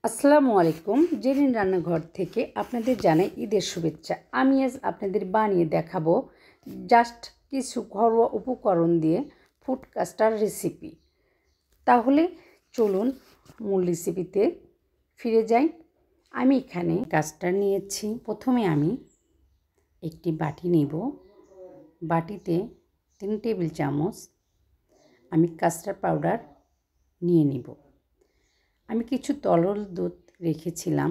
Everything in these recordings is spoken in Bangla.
আসসালামু আলাইকুম। জেরিন রান্নাঘর থেকে আপনাদের জানাই ঈদের শুভেচ্ছা। আমি আজ আপনাদের বানিয়ে দেখাবো জাস্ট কিছু ঘরোয়া উপকরণ দিয়ে ফুড কাস্টার্ড রেসিপি। তাহলে চলুন মূল রেসিপিতে ফিরে যাই। আমি এখানে কাস্টার্ড নিয়েছি। প্রথমে আমি একটি বাটি নেব। বাটিতে 3 টেবিল চামচ আমি কাস্টার্ড পাউডার নিয়ে নিব। আমি কিছু তরল দুধ রেখেছিলাম,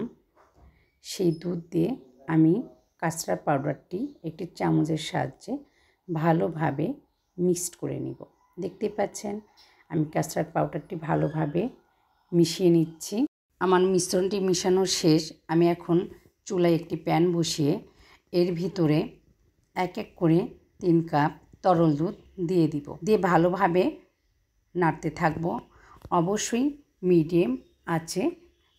সেই দুধ দিয়ে আমি কাস্টার্ড পাউডারটি একটি চামচের সাহায্যে ভালোভাবে মিক্সড করে নিব। দেখতে পাচ্ছেন আমি কাস্টার্ড পাউডারটি ভালোভাবে মিশিয়ে নিচ্ছি। আমার মিশ্রণটি মিশানো শেষ। আমি এখন চুলায় একটি প্যান বসিয়ে এর ভিতরে এক এক করে 3 কাপ তরল দুধ দিয়ে দিব। দিয়ে ভালোভাবে নাড়তে থাকব। অবশ্যই মিডিয়াম আছে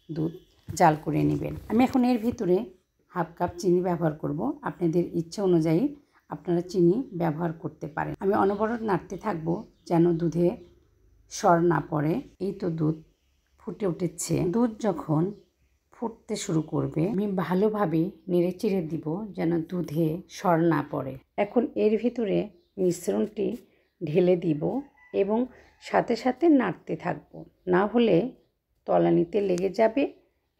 দুধ জাল করে নেবেন। আমি এখন এর ভিতরে হাফ কাপ চিনি ব্যবহার করব। আপনাদের ইচ্ছা অনুযায়ী আপনারা চিনি ব্যবহার করতে পারেন। আমি অনবরত নাড়তে থাকব যেন দুধে সর না পড়ে। এই তো দুধ ফুটে উঠেছে। দুধ যখন ফুটতে শুরু করবে আমি ভালোভাবে নেড়েচেড়ে দিব যেন দুধে সর না পড়ে। এখন এর ভিতরে মিশ্রণটি ঢেলে দিব এবং সাথে সাথে নাড়তে থাকব, না হলে তলানিতে লেগে যাবে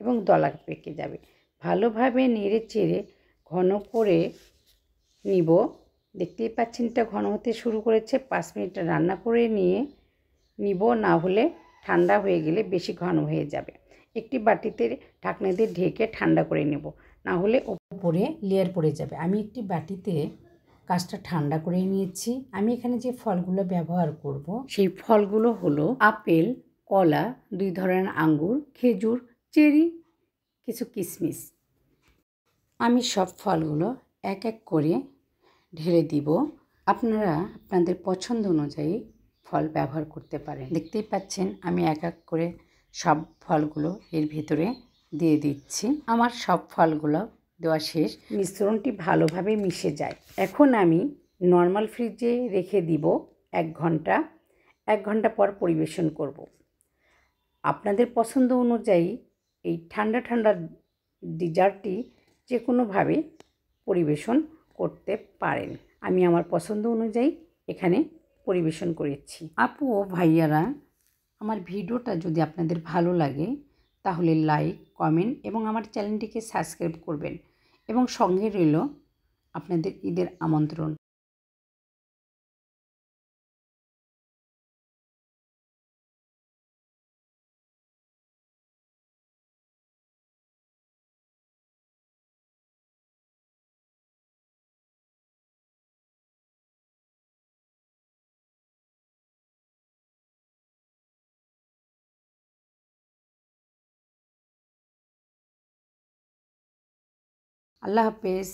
এবং দলা পেকে যাবে। ভালোভাবে নেড়ে চেড়ে ঘন করে নিব। দেখতেই পাচ্ছেন এটা ঘন হতে শুরু করেছে। 5 মিনিট রান্না করে নিব, না হলে ঠান্ডা হয়ে গেলে বেশি ঘন হয়ে যাবে। একটি বাটিতে ঢাকনা দিয়ে ঢেকে ঠান্ডা করে নেব, না হলে উপরে লেয়ার পড়ে যাবে। আমি একটি বাটিতে কাজটা ঠান্ডা করে নিয়েছি। আমি এখানে যে ফলগুলো ব্যবহার করব সেই ফলগুলো হলো আপেল, কলা, 2 ধরনের আঙ্গুর, খেজুর, চেরি, কিছু কিশমিশ। আমি সব ফলগুলো এক এক করে ঢেলে দিব। আপনারা আপনাদের পছন্দ অনুযায়ী ফল ব্যবহার করতে পারেন। দেখতেই পাচ্ছেন আমি এক এক করে সব ফলগুলো এর ভিতরে দিয়ে দিচ্ছি। আমার সব ফলগুলো দেওয়া শেষ। মিশ্রণটি ভালোভাবে মিশে যায়। এখন আমি নর্মাল ফ্রিজে রেখে দিব 1 ঘন্টা। 1 ঘন্টা পর পরিবেশন করব। আপনাদের পছন্দ অনুযায়ী এই ঠান্ডা ঠান্ডা ডেজার্টটি যে কোনোভাবে পরিবেশন করতে পারেন। আমি আমার পছন্দ অনুযায়ী এখানে পরিবেশন করেছি। আপু ও ভাইয়ারা, আমার ভিডিওটা যদি আপনাদের ভালো লাগে তাহলে লাইক, কমেন্ট এবং আমার চ্যানেলটিকে সাবস্ক্রাইব করবেন এবং সঙ্গে রইল আপনাদের ঈদের আমন্ত্রণ। আল্লাহ হাফেজ।